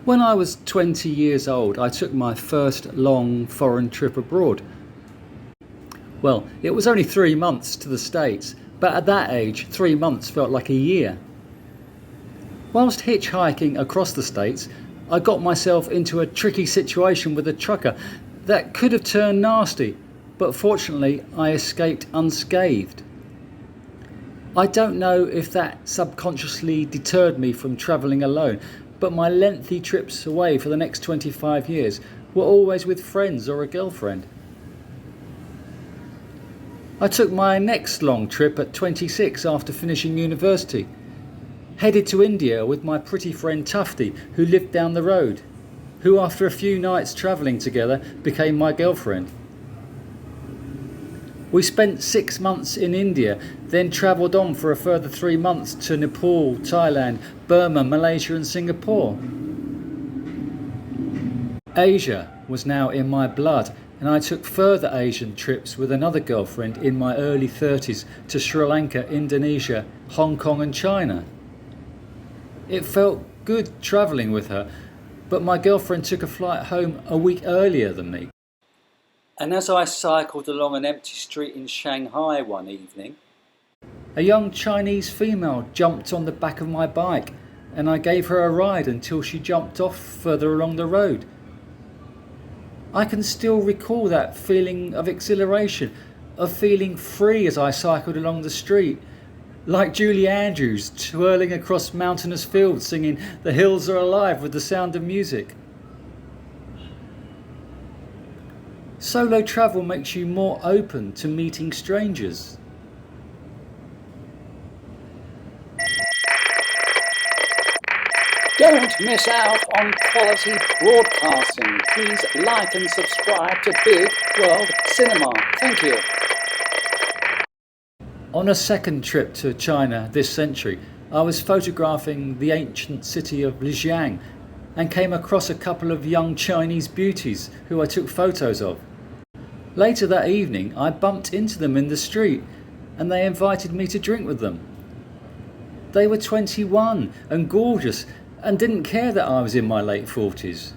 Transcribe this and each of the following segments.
When I was 20 years old, I took my first long foreign trip abroad. Well, it was only 3 months to the States, but at that age, 3 months felt like a year. Whilst hitchhiking across the States, I got myself into a tricky situation with a trucker that could have turned nasty, but fortunately I escaped unscathed. I don't know if that subconsciously deterred me from travelling alone, but my lengthy trips away for the next 25 years were always with friends or a girlfriend. I took my next long trip at 26 after finishing university. Headed to India with my pretty friend Tufty, who lived down the road, who after a few nights travelling together became my girlfriend. We spent 6 months in India, then travelled on for a further 3 months to Nepal, Thailand, Burma, Malaysia and Singapore. Asia was now in my blood, and I took further Asian trips with another girlfriend in my early 30s to Sri Lanka, Indonesia, Hong Kong and China. It felt good travelling with her, but my girlfriend took a flight home a week earlier than me. And as I cycled along an empty street in Shanghai one evening, a young Chinese female jumped on the back of my bike, and I gave her a ride until she jumped off further along the road. I can still recall that feeling of exhilaration, of feeling free as I cycled along the street, like Julie Andrews twirling across mountainous fields singing "The Hills Are Alive" with the sound of music. Solo travel makes you more open to meeting strangers. Don't miss out on quality broadcasting. Please like and subscribe to Bigg World Cinema. Thank you. On a second trip to China this century, I was photographing the ancient city of Lijiang and came across a couple of young Chinese beauties who I took photos of. Later that evening, I bumped into them in the street and they invited me to drink with them. They were 21 and gorgeous and didn't care that I was in my late 40s.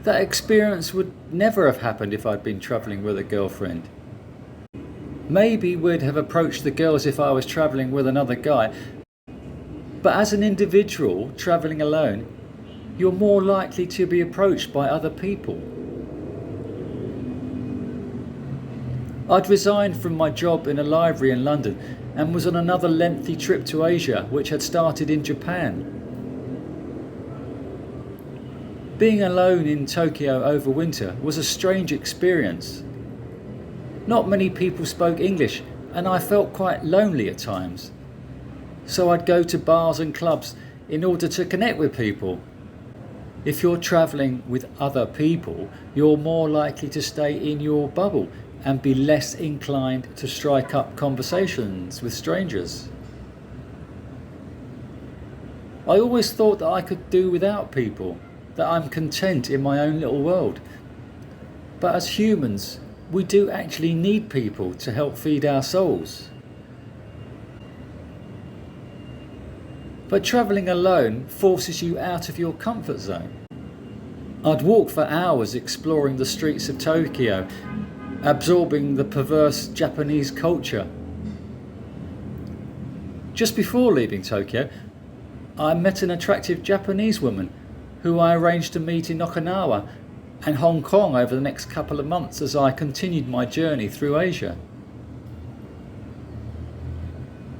That experience would never have happened if I'd been travelling with a girlfriend. Maybe we'd have approached the girls if I was travelling with another guy, but as an individual travelling alone, you're more likely to be approached by other people. I'd resigned from my job in a library in London and was on another lengthy trip to Asia, which had started in Japan. Being alone in Tokyo over winter was a strange experience. Not many people spoke English and I felt quite lonely at times. So I'd go to bars and clubs in order to connect with people. If you're travelling with other people, you're more likely to stay in your bubble and be less inclined to strike up conversations with strangers. I always thought that I could do without people, that I'm content in my own little world. But as humans, we do actually need people to help feed our souls. But travelling alone forces you out of your comfort zone. I'd walk for hours exploring the streets of Tokyo, absorbing the perverse Japanese culture. Just before leaving Tokyo, I met an attractive Japanese woman who I arranged to meet in Okinawa and Hong Kong over the next couple of months as I continued my journey through Asia.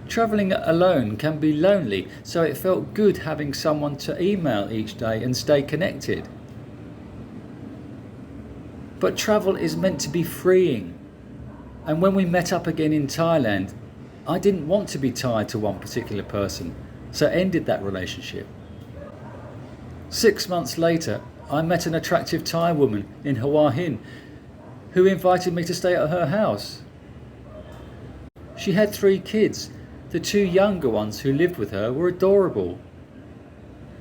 Travelling alone can be lonely, so it felt good having someone to email each day and stay connected. But travel is meant to be freeing, and when we met up again in Thailand, I didn't want to be tied to one particular person, so ended that relationship. 6 months later, I met an attractive Thai woman in Hua Hin who invited me to stay at her house. She had 3 kids. The 2 younger ones who lived with her were adorable.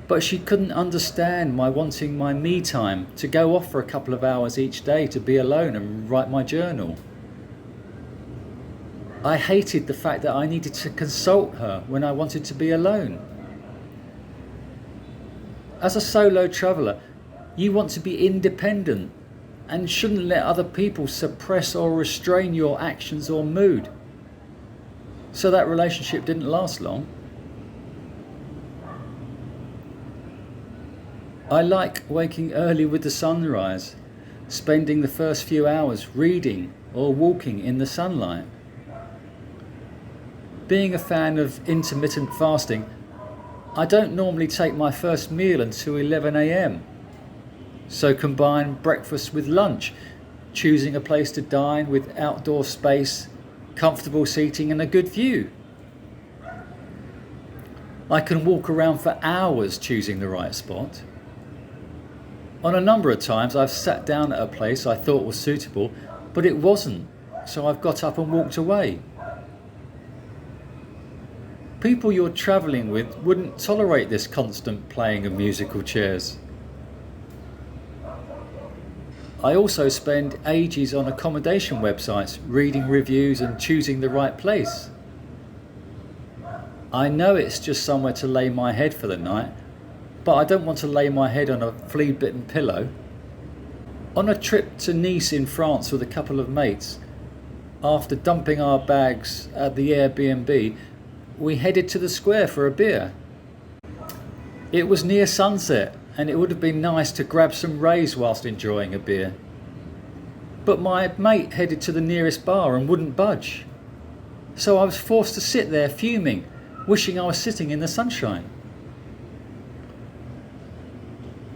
But she couldn't understand my wanting my me time to go off for a couple of hours each day to be alone and write my journal. I hated the fact that I needed to consult her when I wanted to be alone. As a solo traveller, you want to be independent and shouldn't let other people suppress or restrain your actions or mood. So that relationship didn't last long. I like waking early with the sunrise, spending the first few hours reading or walking in the sunlight. Being a fan of intermittent fasting, I don't normally take my first meal until 11 a.m. So combine breakfast with lunch, choosing a place to dine with outdoor space, comfortable seating and a good view. I can walk around for hours choosing the right spot. On a number of times I've sat down at a place I thought was suitable, but it wasn't, so I've got up and walked away. People you're travelling with wouldn't tolerate this constant playing of musical chairs. I also spend ages on accommodation websites, reading reviews and choosing the right place. I know it's just somewhere to lay my head for the night, but I don't want to lay my head on a flea-bitten pillow. On a trip to Nice in France with a couple of mates, after dumping our bags at the Airbnb, we headed to the square for a beer. It was near sunset and it would have been nice to grab some rays whilst enjoying a beer. But my mate headed to the nearest bar and wouldn't budge. So I was forced to sit there fuming, wishing I was sitting in the sunshine.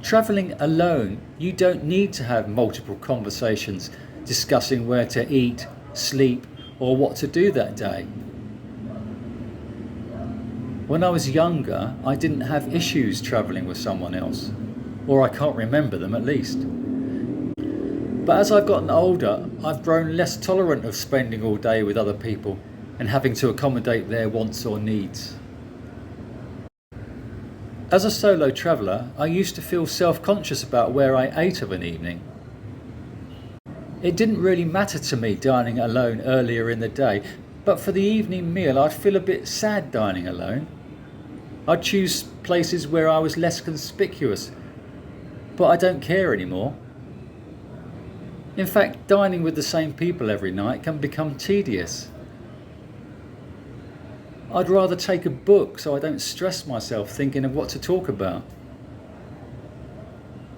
Travelling alone, you don't need to have multiple conversations discussing where to eat, sleep, or what to do that day. When I was younger, I didn't have issues travelling with someone else, or I can't remember them at least. But as I've gotten older, I've grown less tolerant of spending all day with other people and having to accommodate their wants or needs. As a solo traveller, I used to feel self-conscious about where I ate of an evening. It didn't really matter to me dining alone earlier in the day, but for the evening meal I'd feel a bit sad dining alone. I'd choose places where I was less conspicuous, but I don't care anymore. In fact, dining with the same people every night can become tedious. I'd rather take a book so I don't stress myself thinking of what to talk about.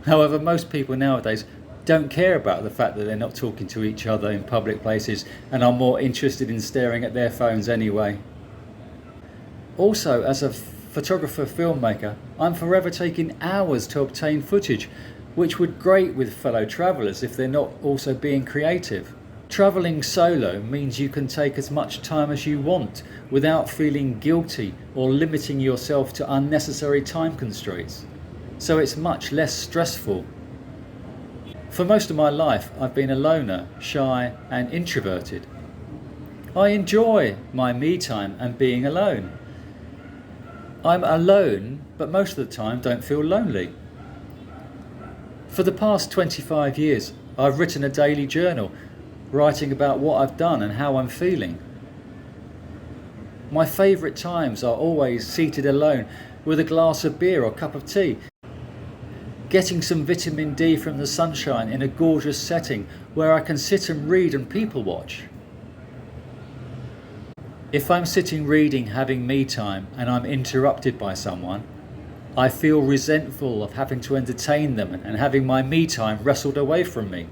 However, most people nowadays don't care about the fact that they're not talking to each other in public places and are more interested in staring at their phones anyway. Also, as a photographer filmmaker, I'm forever taking hours to obtain footage, which would grate with fellow travellers if they're not also being creative. Travelling solo means you can take as much time as you want without feeling guilty or limiting yourself to unnecessary time constraints, so it's much less stressful. For most of my life, I've been a loner, shy and introverted. I enjoy my me time and being alone. I'm alone, but most of the time don't feel lonely. For the past 25 years, I've written a daily journal, writing about what I've done and how I'm feeling. My favourite times are always seated alone with a glass of beer or cup of tea, getting some vitamin D from the sunshine in a gorgeous setting where I can sit and read and people watch. If I'm sitting reading having me time and I'm interrupted by someone, I feel resentful of having to entertain them and having my me time wrestled away from me.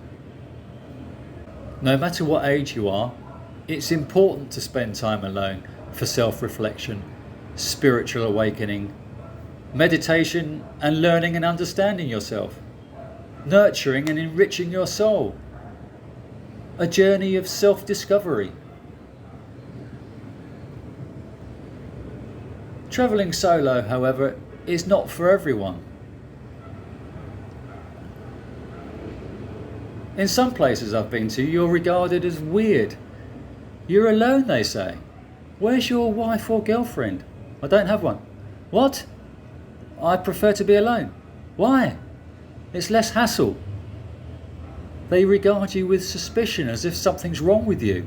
No matter what age you are, it's important to spend time alone for self-reflection, spiritual awakening, meditation and learning and understanding yourself, nurturing and enriching your soul, a journey of self-discovery. Travelling solo, however, is not for everyone. In some places I've been to, you're regarded as weird. You're alone, they say. Where's your wife or girlfriend? I don't have one. What? I prefer to be alone. Why? It's less hassle. They regard you with suspicion as if something's wrong with you.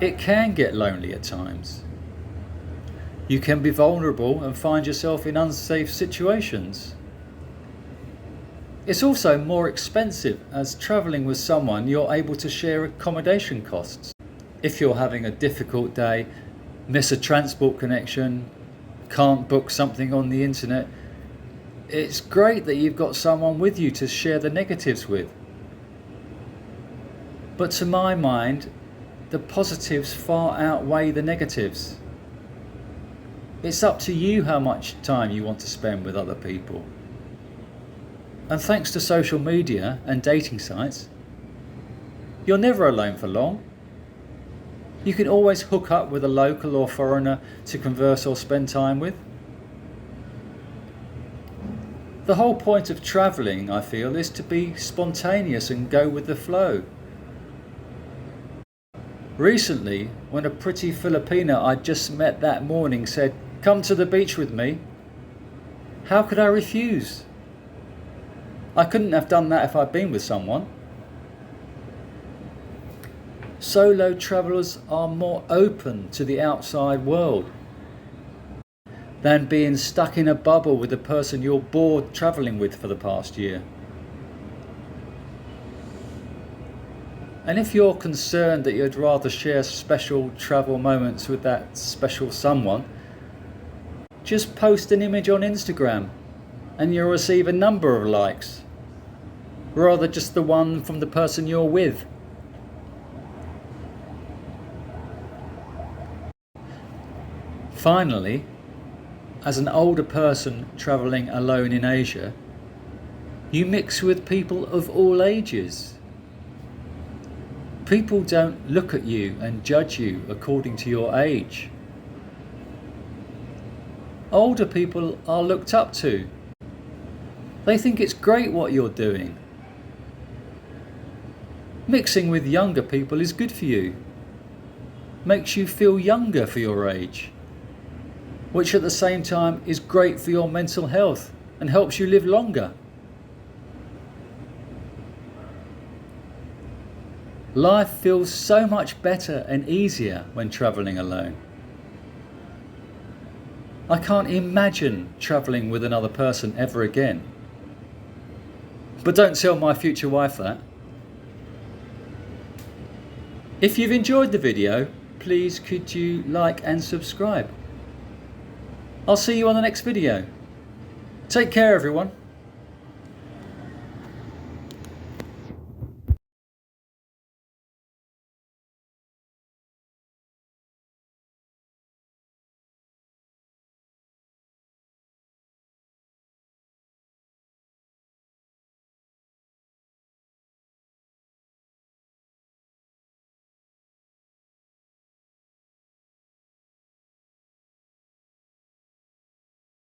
It can get lonely at times. You can be vulnerable and find yourself in unsafe situations. It's also more expensive, as travelling with someone you're able to share accommodation costs. If you're having a difficult day, miss a transport connection, can't book something on the internet, it's great that you've got someone with you to share the negatives with. But to my mind, the positives far outweigh the negatives. It's up to you how much time you want to spend with other people. And thanks to social media and dating sites, you're never alone for long. You can always hook up with a local or foreigner to converse or spend time with. The whole point of travelling, I feel, is to be spontaneous and go with the flow. Recently, when a pretty Filipina I'd just met that morning said, "Come to the beach with me," how could I refuse? I couldn't have done that if I'd been with someone. Solo travellers are more open to the outside world than being stuck in a bubble with the person you're bored travelling with for the past year. And if you're concerned that you'd rather share special travel moments with that special someone, just post an image on Instagram and you'll receive a number of likes, rather just the one from the person you're with. Finally, as an older person travelling alone in Asia, you mix with people of all ages. People don't look at you and judge you according to your age. Older people are looked up to. They think it's great what you're doing. Mixing with younger people is good for you. Makes you feel younger for your age, which at the same time is great for your mental health and helps you live longer. Life feels so much better and easier when travelling alone. I can't imagine travelling with another person ever again. But don't tell my future wife that. If you've enjoyed the video, please could you like and subscribe. I'll see you on the next video. Take care, everyone.